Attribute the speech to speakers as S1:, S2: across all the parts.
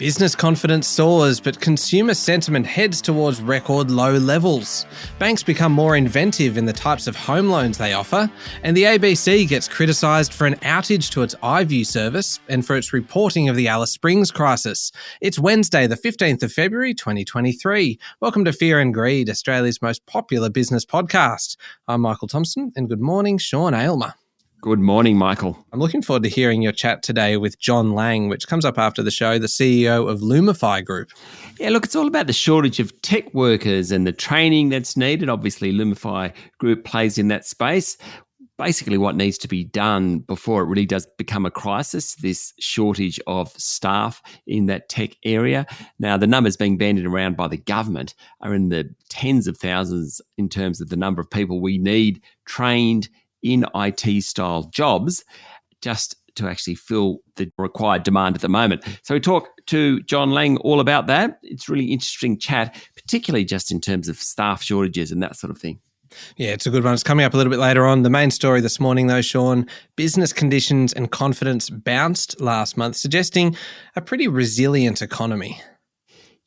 S1: Business confidence soars, but consumer sentiment heads towards record low levels. Banks become more inventive in the types of home loans they offer, and the ABC gets criticised for an outage to its iview service and for its reporting of the Alice Springs crisis. It's Wednesday, the 15th of February, 2023. Welcome to Fear and Greed, Australia's most popular business podcast. I'm Michael Thompson, and good morning, Sean Aylmer.
S2: Good morning, Michael.
S1: I'm looking forward to hearing your chat today with John Lang, which comes up after the show, the CEO of Lumify Group.
S2: Yeah, look, it's all about the shortage of tech workers and the training that's needed. Obviously, Lumify Group plays in that space. Basically, what needs to be done before it really does become a crisis, this shortage of staff in that tech area. Now, the numbers being bandied around by the government are in the tens of thousands in terms of the number of people we need trained in IT-style jobs just to actually fill the required demand at the moment. So we talk to John Lang all about that. It's a really interesting chat, particularly just in terms of staff shortages and that sort of thing.
S1: Yeah, it's a good one. It's coming up a little bit later on. The main story this morning, though, Sean, business conditions and confidence bounced last month, suggesting a pretty resilient economy.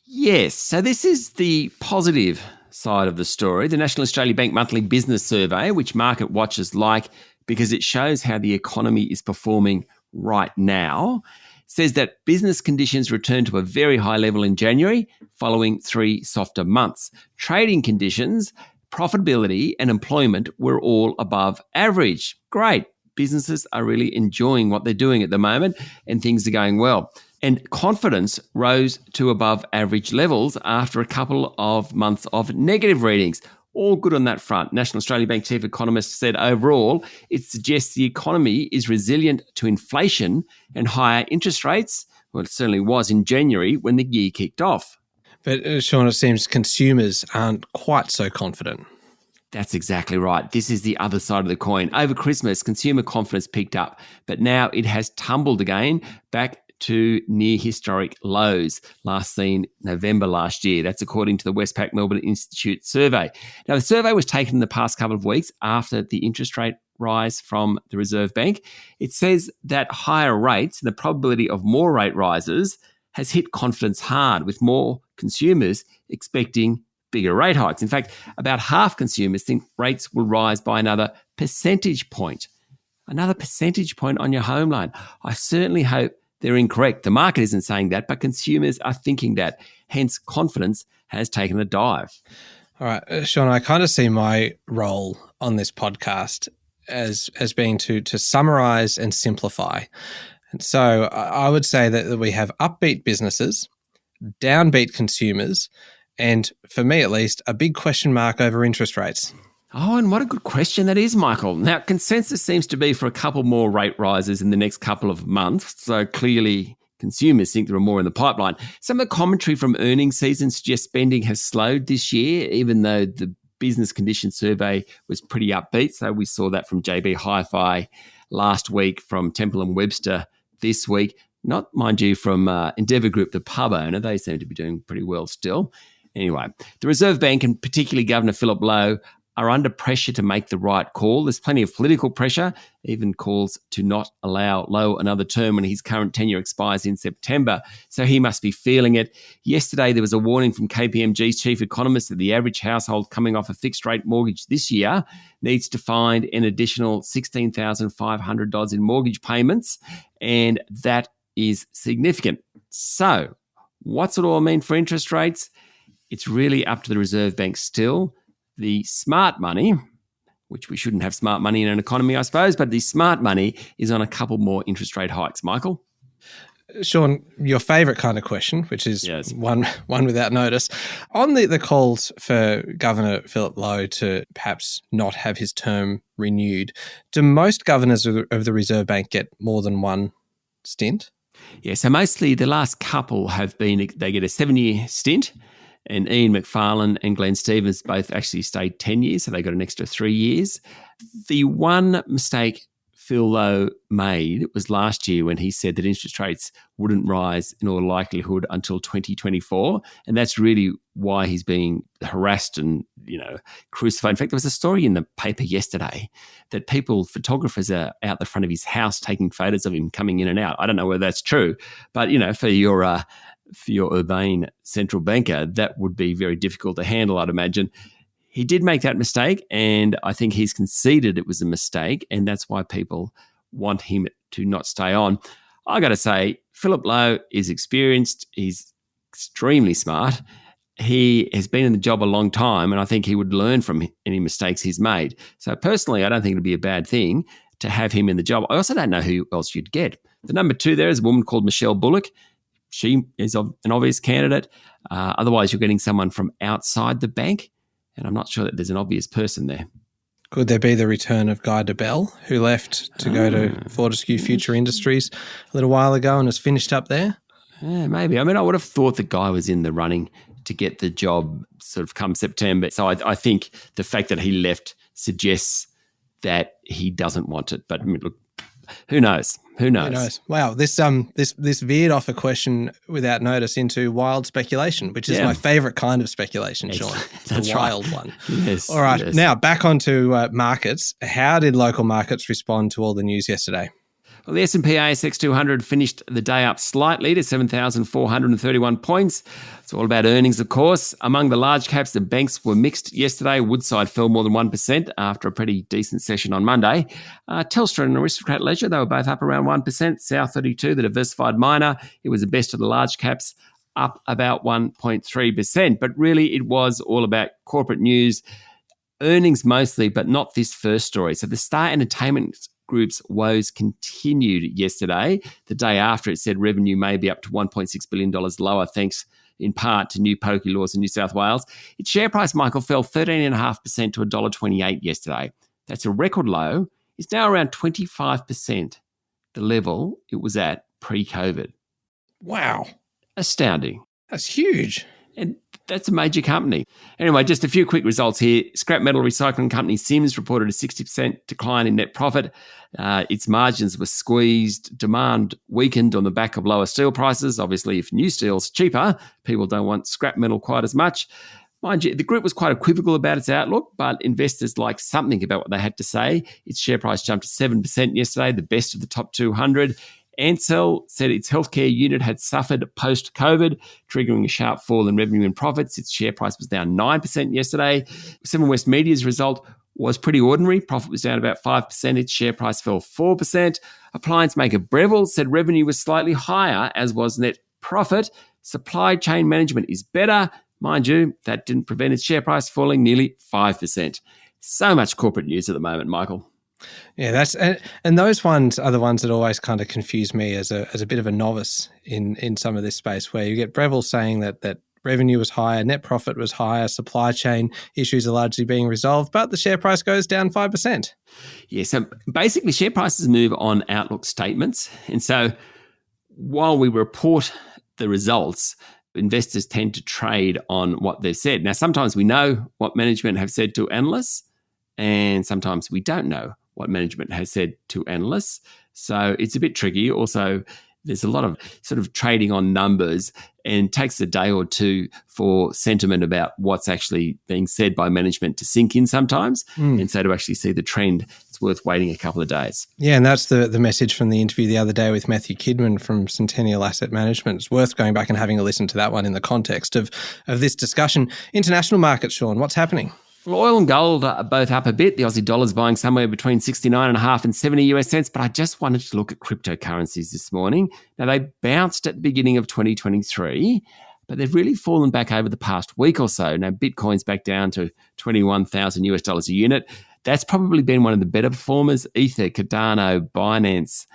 S2: Yes, so this is the positive side of the story. The National Australia Bank Monthly Business Survey, which market watchers like because it shows how the economy is performing right now, says that business conditions returned to a very high level in January following 3 softer months. Trading conditions, profitability and employment were all above average. Great. Businesses are really enjoying what they're doing at the moment and things are going well. And confidence rose to above average levels after a couple of months of negative readings. All good on that front. National Australia Bank chief economist said overall, it suggests the economy is resilient to inflation and higher interest rates. Well, it certainly was in January when the year kicked off.
S1: But Sean, it seems consumers aren't quite so confident.
S2: That's exactly right. This is the other side of the coin. Over Christmas, consumer confidence picked up, but now it has tumbled again back to near historic lows last seen November last year. That's according to the Westpac Melbourne Institute survey. Now, the survey was taken in the past couple of weeks after the interest rate rise from the Reserve Bank. It says that higher rates and the probability of more rate rises has hit confidence hard, with more consumers expecting bigger rate hikes. In fact, about half consumers think rates will rise by another percentage point. Another percentage point on your home loan. I certainly hope they're incorrect. The market isn't saying that, but consumers are thinking that. Hence, confidence has taken a dive.
S1: All right, Sean, I kind of see my role on this podcast as being to summarize and simplify. And so I would say that we have upbeat businesses, downbeat consumers, and for me at least, a big question mark over interest rates.
S2: Oh, and what a good question that is, Michael. Now, consensus seems to be for a couple more rate rises in the next couple of months. So clearly, consumers think there are more in the pipeline. Some of the commentary from earnings season suggests spending has slowed this year, even though the business conditions survey was pretty upbeat. So we saw that from JB Hi-Fi last week, from Temple & Webster this week. Not, mind you, from Endeavour Group, the pub owner. They seem to be doing pretty well still. Anyway, the Reserve Bank and particularly Governor Philip Lowe are under pressure to make the right call. There's plenty of political pressure, even calls to not allow Lowe another term when his current tenure expires in September. So he must be feeling it. Yesterday, there was a warning from KPMG's chief economist that the average household coming off a fixed rate mortgage this year needs to find an additional $16,500 in mortgage payments, and that is significant. So what's it all mean for interest rates? It's really up to the Reserve Bank still. The smart money, which we shouldn't have smart money in an economy, I suppose, but the smart money is on a couple more interest rate hikes. Michael?
S1: Sean, your favourite kind of question, which is one without notice. On the calls for Governor Philip Lowe to perhaps not have his term renewed, do most governors of the Reserve Bank get more than one stint?
S2: Yeah, so mostly the last couple have been, they get a 7-year stint. And Ian Macfarlane and Glenn Stevens both actually stayed 10 years, so they got an extra 3 years. The one mistake Phil Lowe made was last year when he said that interest rates wouldn't rise in all likelihood until 2024. And that's really why he's being harassed and, crucified. In fact, there was a story in the paper yesterday that photographers are out the front of his house taking photos of him coming in and out. I don't know whether that's true, but, for your for your urbane central banker, that would be very difficult to handle, I'd imagine. He did make that mistake, and I think he's conceded it was a mistake, and that's why people want him to not stay on. I got to say, Philip Lowe is experienced. He's extremely smart. He has been in the job a long time, and I think he would learn from any mistakes he's made. So personally, I don't think it'd be a bad thing to have him in the job. I also don't know who else you'd get. The number 2 there is a woman called Michelle Bullock. She is an obvious candidate. Otherwise, you're getting someone from outside the bank, and I'm not sure that there's an obvious person there.
S1: Could there be the return of Guy Debelle, who left to go to Fortescue Future Industries a little while ago and has finished up there?
S2: Yeah, maybe. I mean, I would have thought the guy was in the running to get the job sort of come September. So I think the fact that he left suggests that he doesn't want it. But I mean, look, who knows? Who knows? Wow,
S1: this veered off a question without notice into wild speculation, which is my favourite kind of speculation, Sean.
S2: That's
S1: the wild one.
S2: Yes.
S1: All right,
S2: yes.
S1: Now back onto markets. How did local markets respond to all the news yesterday?
S2: Well, the S&P ASX 200 finished the day up slightly to 7,431 points. It's all about earnings, of course. Among the large caps, the banks were mixed yesterday. Woodside fell more than 1% after a pretty decent session on Monday. Telstra and Aristocrat Leisure, they were both up around 1%. South32, the diversified miner, it was the best of the large caps, up about 1.3%. But really, it was all about corporate news, earnings mostly, but not this first story. So the Star Entertainment Group's woes continued yesterday. The day after, it said revenue may be up to $1.6 billion lower, thanks in part to new pokie laws in New South Wales. Its share price, Michael, fell 13.5% to $1.28 yesterday. That's a record low. It's now around 25% the level it was at pre-COVID.
S1: Wow.
S2: Astounding.
S1: That's huge.
S2: And that's a major company. Anyway, just a few quick results here. Scrap metal recycling company Sims reported a 60% decline in net profit. Its margins were squeezed. Demand weakened on the back of lower steel prices. Obviously, if new steel's cheaper, people don't want scrap metal quite as much. Mind you, the group was quite equivocal about its outlook, but investors liked something about what they had to say. Its share price jumped to 7% yesterday, the best of the top 200. Ansell said its healthcare unit had suffered post-COVID, triggering a sharp fall in revenue and profits. Its share price was down 9% yesterday. Seven West Media's result was pretty ordinary. Profit was down about 5%. Its share price fell 4%. Appliance maker Breville said revenue was slightly higher, as was net profit. Supply chain management is better. Mind you, that didn't prevent its share price falling nearly 5%. So much corporate news at the moment, Michael.
S1: Yeah, that's and those ones are the ones that always kind of confuse me as a bit of a novice in some of this space, where you get Breville saying that revenue was higher, net profit was higher, supply chain issues are largely being resolved, but the share price goes down 5%.
S2: Yeah, so basically share prices move on outlook statements. And so while we report the results, investors tend to trade on what they've said. Now, sometimes we know what management have said to analysts, and sometimes we don't know what management has said to analysts. So it's a bit tricky. Also, there's a lot of sort of trading on numbers, and it takes a day or two for sentiment about what's actually being said by management to sink in sometimes. And so to actually see the trend, it's worth waiting a couple of days.
S1: Yeah, and that's the message from the interview the other day with Matthew Kidman from Centennial Asset Management. It's worth going back and having a listen to that one in the context of this discussion. International markets, Sean, what's happening?
S2: Well, oil and gold are both up a bit. The Aussie dollar's buying somewhere between 69.5 and 70 US cents, but I just wanted to look at cryptocurrencies this morning. Now, they bounced at the beginning of 2023, but they've really fallen back over the past week or so. Now, Bitcoin's back down to 21,000 US dollars a unit. That's probably been one of the better performers. Ether, Cardano, Binance,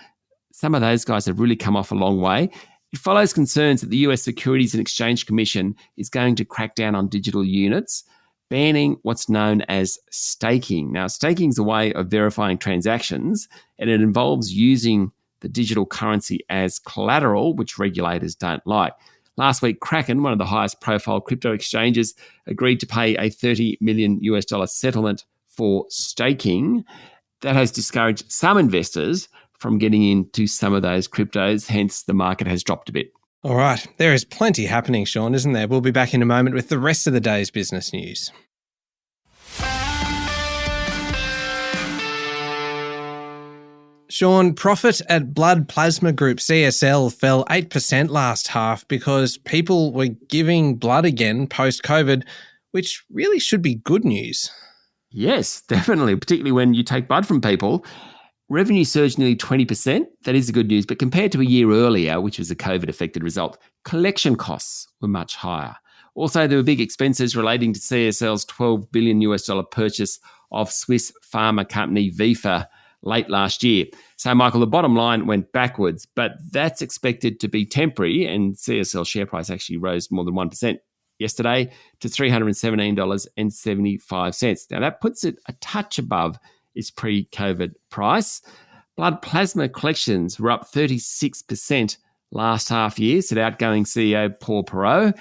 S2: some of those guys have really come off a long way. It follows concerns that the US Securities and Exchange Commission is going to crack down on digital units, banning what's known as staking. Now, staking is a way of verifying transactions, and it involves using the digital currency as collateral, which regulators don't like. Last week, Kraken, one of the highest profile crypto exchanges, agreed to pay a $30 million US settlement for staking. That has discouraged some investors from getting into some of those cryptos, hence the market has dropped a bit.
S1: All right. There is plenty happening, Sean, isn't there? We'll be back in a moment with the rest of the day's business news. Sean, profit at Blood Plasma Group CSL fell 8% last half because people were giving blood again post-COVID, which really should be good news.
S2: Yes, definitely, particularly when you take blood from people. Revenue surged nearly 20%. That is the good news. But compared to a year earlier, which was a COVID-affected result, collection costs were much higher. Also, there were big expenses relating to CSL's $12 billion purchase of Swiss pharma company Vifor late last year. So, Michael, the bottom line went backwards, but that's expected to be temporary, and CSL share price actually rose more than 1% yesterday to $317.75. Now, that puts it a touch above its pre-COVID price. Blood plasma collections were up 36% last half year, said outgoing CEO Paul Perreault.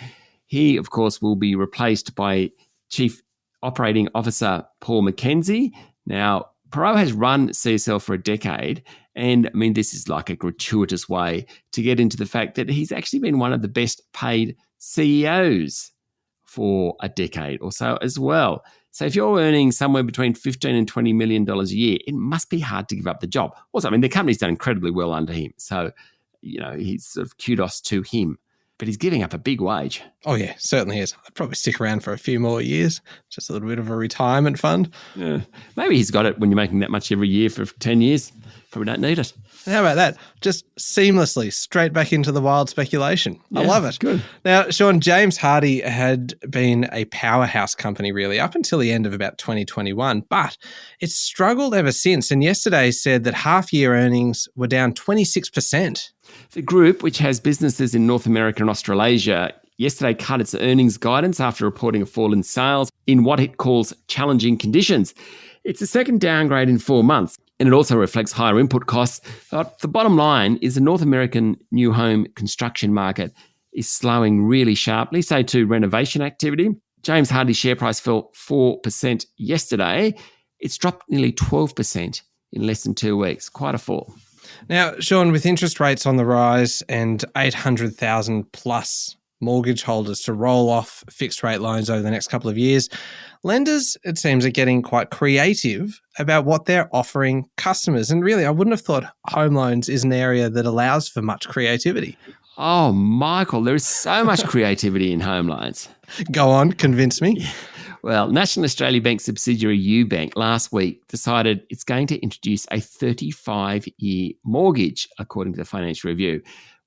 S2: He, of course, will be replaced by Chief Operating Officer Paul McKenzie. Now, Perreault has run CSL for a decade, and I mean, this is like a gratuitous way to get into the fact that he's actually been one of the best paid CEOs for a decade or so as well. So if you're earning somewhere between $15 and $20 million a year, it must be hard to give up the job. Also, I mean, the company's done incredibly well under him. So, he's sort of kudos to him. But he's giving up a big wage.
S1: Oh, yeah, certainly is. I'd probably stick around for a few more years, just a little bit of a retirement fund.
S2: Yeah. Maybe he's got it when you're making that much every year for 10 years. Probably don't need it.
S1: How about that? Just seamlessly straight back into the wild speculation. I love it.
S2: Good.
S1: Now, Sean, James Hardie had been a powerhouse company really up until the end of about 2021, but it's struggled ever since. And yesterday said that half-year earnings were down 26%.
S2: The group, which has businesses in North America and Australasia, yesterday cut its earnings guidance after reporting a fall in sales in what it calls challenging conditions. It's the second downgrade in 4 months, and it also reflects higher input costs. But the bottom line is the North American new home construction market is slowing really sharply, so too renovation activity. James Hardie's share price fell 4% yesterday. It's dropped nearly 12% in less than 2 weeks. Quite a fall.
S1: Now, Sean, with interest rates on the rise and 800,000 plus mortgage holders to roll off fixed rate loans over the next couple of years, lenders, it seems, are getting quite creative about what they're offering customers. And really, I wouldn't have thought home loans is an area that allows for much creativity.
S2: Oh, Michael, there is so much creativity in home loans.
S1: Go on, convince me.
S2: Well, National Australia Bank subsidiary UBank last week decided it's going to introduce a 35-year mortgage, according to the Financial Review.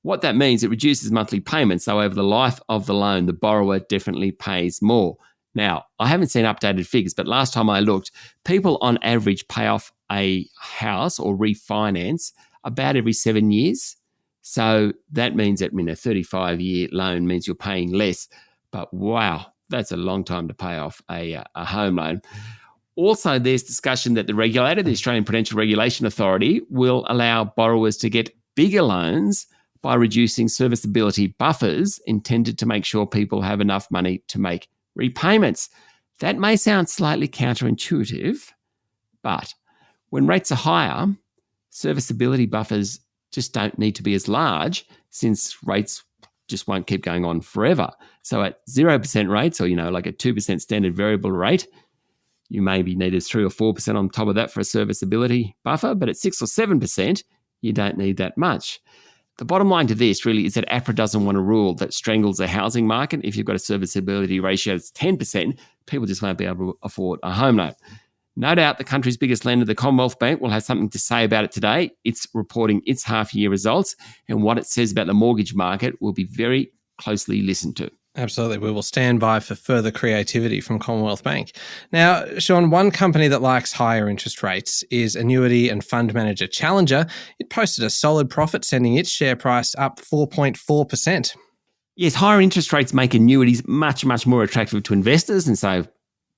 S2: What that means, it reduces monthly payments, so over the life of the loan, the borrower definitely pays more. Now, I haven't seen updated figures, but last time I looked, people on average pay off a house or refinance about every 7 years. So that means that a 35-year loan means you're paying less. But wow, that's a long time to pay off a home loan. Also, there's discussion that the regulator, the Australian Prudential Regulation Authority, will allow borrowers to get bigger loans by reducing serviceability buffers intended to make sure people have enough money to make repayments. That may sound slightly counterintuitive, but when rates are higher, serviceability buffers just don't need to be as large since rates just won't keep going on forever. So at 0% rates or, like a 2% standard variable rate, you maybe needed 3 or 4% on top of that for a serviceability buffer, but at 6 or 7%, you don't need that much. The bottom line to this really is that APRA doesn't want a rule that strangles the housing market. If you've got a serviceability ratio that's 10%, people just won't be able to afford a home loan. No doubt the country's biggest lender, the Commonwealth Bank, will have something to say about it today. It's reporting its half-year results, and what it says about the mortgage market will be very closely listened to.
S1: Absolutely. We will stand by for further creativity from Commonwealth Bank. Now, Sean, one company that likes higher interest rates is annuity and fund manager Challenger. It posted a solid profit, sending its share price up 4.4%.
S2: Yes, higher interest rates make annuities much, much more attractive to investors, and so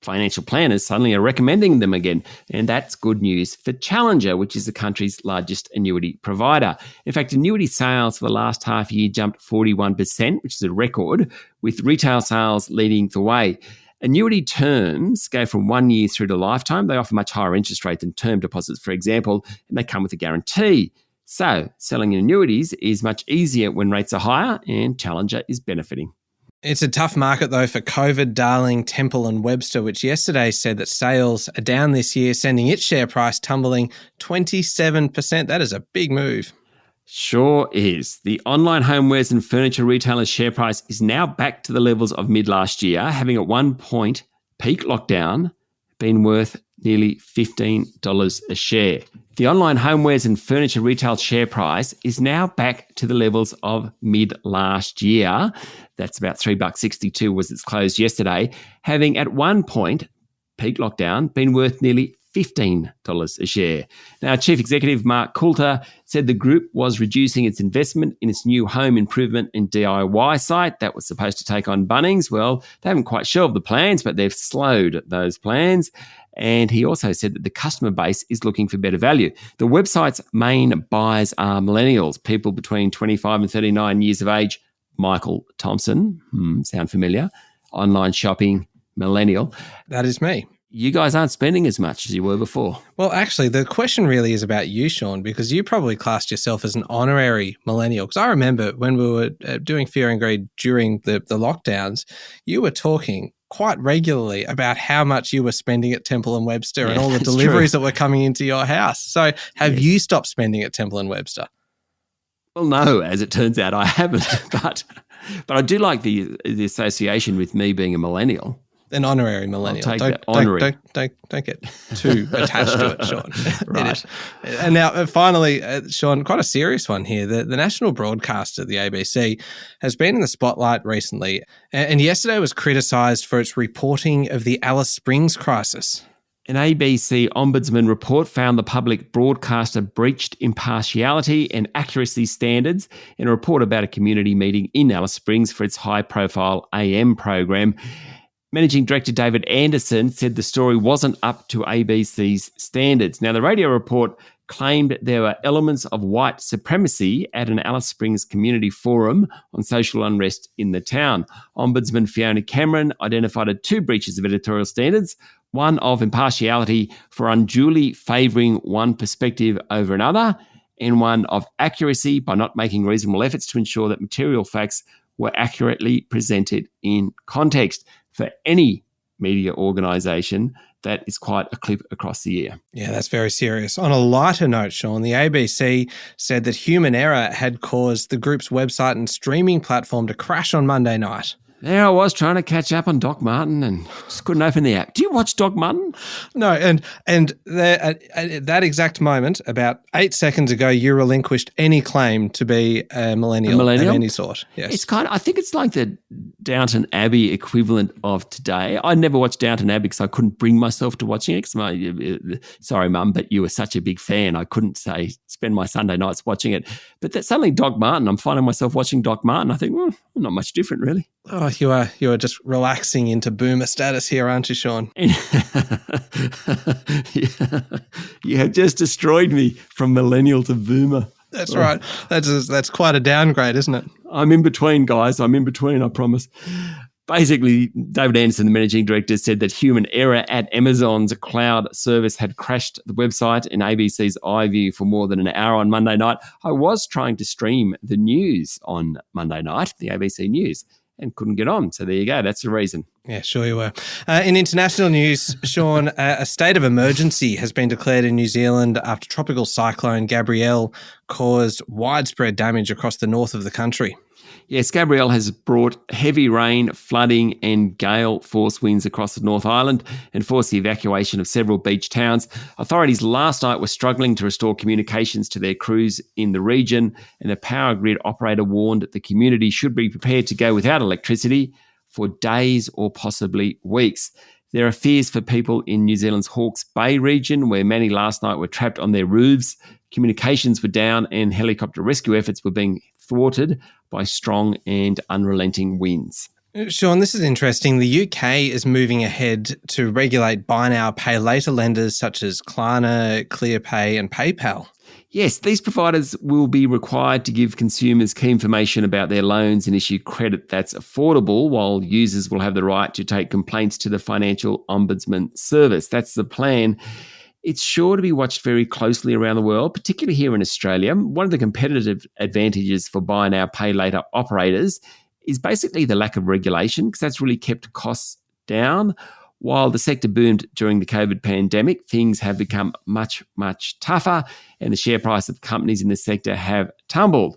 S2: financial planners suddenly are recommending them again. And that's good news for Challenger, which is the country's largest annuity provider. In fact, annuity sales for the last half year jumped 41%, which is a record, with retail sales leading the way. Annuity terms go from 1 year through to lifetime. They offer much higher interest rate than term deposits, for example, and they come with a guarantee. So selling annuities is much easier when rates are higher, and Challenger is benefiting.
S1: It's a tough market, though, for COVID darling Temple and Webster, which yesterday said that sales are down this year, sending its share price tumbling 27%. That is a big move.
S2: Sure is. The online homewares and furniture retailer's share price is now back to the levels of mid last year, having at one point, peak lockdown, been worth nearly $15 a share. The online homewares and furniture retail share price is now back to the levels of mid last year. That's about $3.62 was its close yesterday, having at one point, peak lockdown, been worth nearly $15 a share. Now, Chief Executive Mark Coulter said the group was reducing its investment in its new home improvement and DIY site that was supposed to take on Bunnings. Well, they haven't quite shelved the plans, but they've slowed those plans. And he also said that the customer base is looking for better value. The website's main buyers are millennials, people between 25 and 39 years of age. Michael Thompson, sound familiar? Online shopping, millennial.
S1: That is me.
S2: You guys aren't spending as much as you were before.
S1: Well, actually, the question really is about you, Sean, because you probably classed yourself as an honorary millennial. Because I remember when we were doing Fear and Greed during the lockdowns, you were talking quite regularly about how much you were spending at Temple and Webster and all the deliveries that were coming into your house. So have you stopped spending at Temple and Webster?
S2: Well, no, as it turns out, I haven't. But I do like the association with me being a millennial.
S1: An honorary millennial.
S2: I'll take that. Honorary.
S1: Don't get too attached to it, Sean.
S2: Right.
S1: And now, finally, Sean, quite a serious one here. The national broadcaster, the ABC, has been in the spotlight recently, and yesterday was criticised for its reporting of the Alice Springs crisis.
S2: An ABC Ombudsman report found the public broadcaster breached impartiality and accuracy standards in a report about a community meeting in Alice Springs for its high-profile AM program. Managing Director David Anderson said the story wasn't up to ABC's standards. Now, the radio report claimed there were elements of white supremacy at an Alice Springs community forum on social unrest in the town. Ombudsman Fiona Cameron identified two breaches of editorial standards, one of impartiality for unduly favouring one perspective over another, and one of accuracy by not making reasonable efforts to ensure that material facts were accurately presented in context. For any media organisation, that is quite a clip across the year.
S1: Yeah, that's very serious. On a lighter note, Sean, the ABC said that human error had caused the group's website and streaming platform to crash on Monday night.
S2: There I was trying to catch up on Doc Martin and just couldn't open the app. Do you watch Doc Martin?
S1: No, and there, at that exact moment, about 8 seconds ago, you relinquished any claim to be a millennial of any sort. Yes,
S2: it's I think it's like the Downton Abbey equivalent of today. I never watched Downton Abbey because I couldn't bring myself to watching it. Sorry, Mum, but you were such a big fan. I couldn't spend my Sunday nights watching it. But suddenly Doc Martin, I'm finding myself watching Doc Martin. I think, not much different, really.
S1: Oh, you are just relaxing into boomer status here, aren't you, Sean?
S2: You have just destroyed me from millennial to boomer.
S1: That's right. That's quite a downgrade, isn't it?
S2: I'm in between, guys. I'm in between, I promise. Basically, David Anderson, the managing director, said that human error at Amazon's cloud service had crashed the website and ABC's iView for more than an hour on Monday night. I was trying to stream the news on Monday night, the ABC News, and couldn't get on. So there you go. That's the reason.
S1: Yeah, sure you were. In international news, Sean, a state of emergency has been declared in New Zealand after tropical cyclone Gabrielle caused widespread damage across the north of the country.
S2: Yes, Gabrielle has brought heavy rain, flooding and gale force winds across the North Island and forced the evacuation of several beach towns. Authorities last night were struggling to restore communications to their crews in the region, and a power grid operator warned that the community should be prepared to go without electricity for days or possibly weeks. There are fears for people in New Zealand's Hawke's Bay region, where many last night were trapped on their roofs. Communications were down and helicopter rescue efforts were being thwarted by strong and unrelenting winds.
S1: Sean, this is interesting. The UK is moving ahead to regulate buy now, pay later lenders such as Klarna, ClearPay and PayPal.
S2: Yes, these providers will be required to give consumers key information about their loans and issue credit that's affordable, while users will have the right to take complaints to the Financial Ombudsman Service. That's the plan. It's sure to be watched very closely around the world, particularly here in Australia. One of the competitive advantages for buy now, pay later operators is basically the lack of regulation, because that's really kept costs down. While the sector boomed during the COVID pandemic, things have become much, much tougher, and the share price of companies in the sector have tumbled.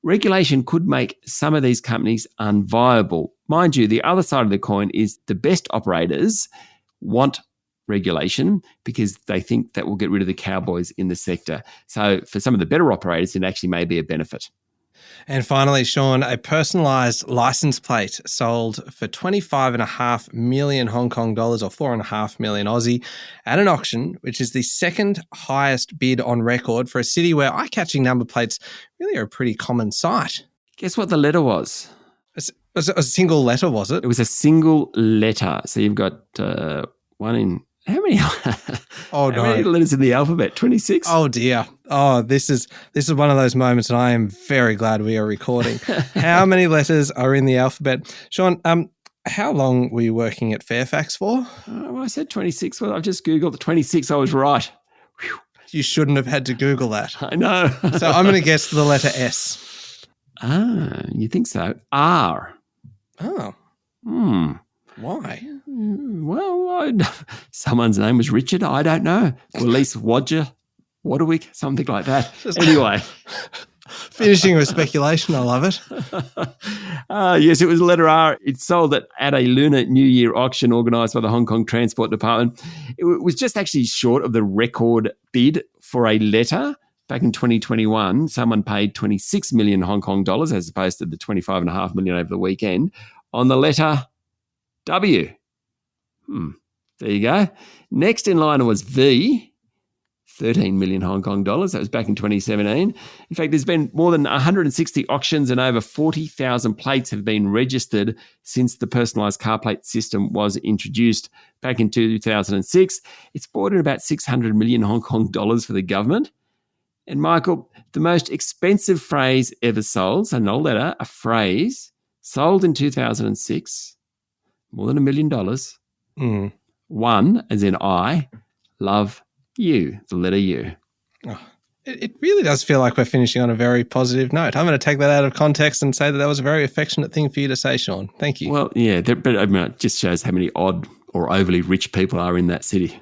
S2: Regulation could make some of these companies unviable. Mind you, the other side of the coin is the best operators want regulation because they think that will get rid of the cowboys in the sector. So for some of the better operators, it actually may be a benefit.
S1: And finally, Sean, a personalised license plate sold for 25.5 million Hong Kong dollars or 4.5 million Aussie at an auction, which is the second highest bid on record for a city where eye-catching number plates really are a pretty common sight.
S2: Guess what the letter was?
S1: It was a single letter, was it?
S2: It was a single letter. So you've got one in... How many?
S1: Oh, no.
S2: How many letters in the alphabet? 26?
S1: Oh, dear. Oh, this is one of those moments, and I am very glad we are recording. How many letters are in the alphabet? Sean, how long were you working at Fairfax for?
S2: Well, I said 26. Well, I've just Googled the 26. I was right. Whew.
S1: You shouldn't have had to Google that.
S2: I know.
S1: So I'm going to guess the letter S.
S2: Ah, you think so? R.
S1: Oh. Why?
S2: Well, someone's name was Richard. I don't know. Or at least Waterwick, something like that. Anyway.
S1: Finishing with speculation. I love it.
S2: Yes, it was letter R. It sold at a Lunar New Year auction organised by the Hong Kong Transport Department. It was just actually short of the record bid for a letter. Back in 2021, someone paid 26 million Hong Kong dollars as opposed to the 25.5 million over the weekend on the letter W. There you go. Next in line was V, 13 million Hong Kong dollars. That was back in 2017. In fact, there's been more than 160 auctions and over 40,000 plates have been registered since the personalised car plate system was introduced back in 2006. It's brought in about 600 million Hong Kong dollars for the government. And Michael, the most expensive phrase ever sold, so not a letter, a phrase, sold in 2006, more than $1 million. One, as in I, love you, the letter U.
S1: Oh, it really does feel like we're finishing on a very positive note. I'm going to take that out of context and say that was a very affectionate thing for you to say, Sean. Thank you.
S2: Well, yeah, but I mean, it just shows how many odd or overly rich people are in that city.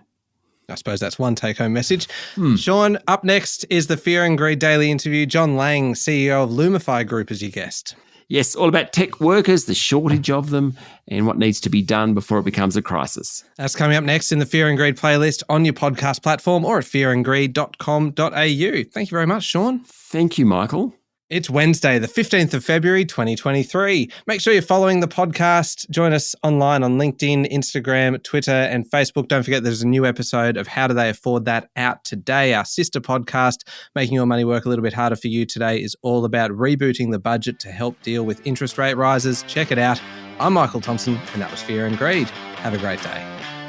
S1: I suppose that's one take-home message. Sean, up next is the Fear and Greed Daily Interview. John Lang, CEO of Lumify Group, as your guest.
S2: Yes, all about tech workers, the shortage of them, and what needs to be done before it becomes a crisis.
S1: That's coming up next in the Fear and Greed playlist on your podcast platform or at fearandgreed.com.au. Thank you very much, Sean.
S2: Thank you, Michael.
S1: It's Wednesday, the 15th of February, 2023. Make sure you're following the podcast. Join us online on LinkedIn, Instagram, Twitter, and Facebook. Don't forget there's a new episode of How Do They Afford That out today. Our sister podcast, Making Your Money Work a Little Bit Harder for You today, is all about rebooting the budget to help deal with interest rate rises. Check it out. I'm Michael Thompson, and that was Fear and Greed. Have a great day.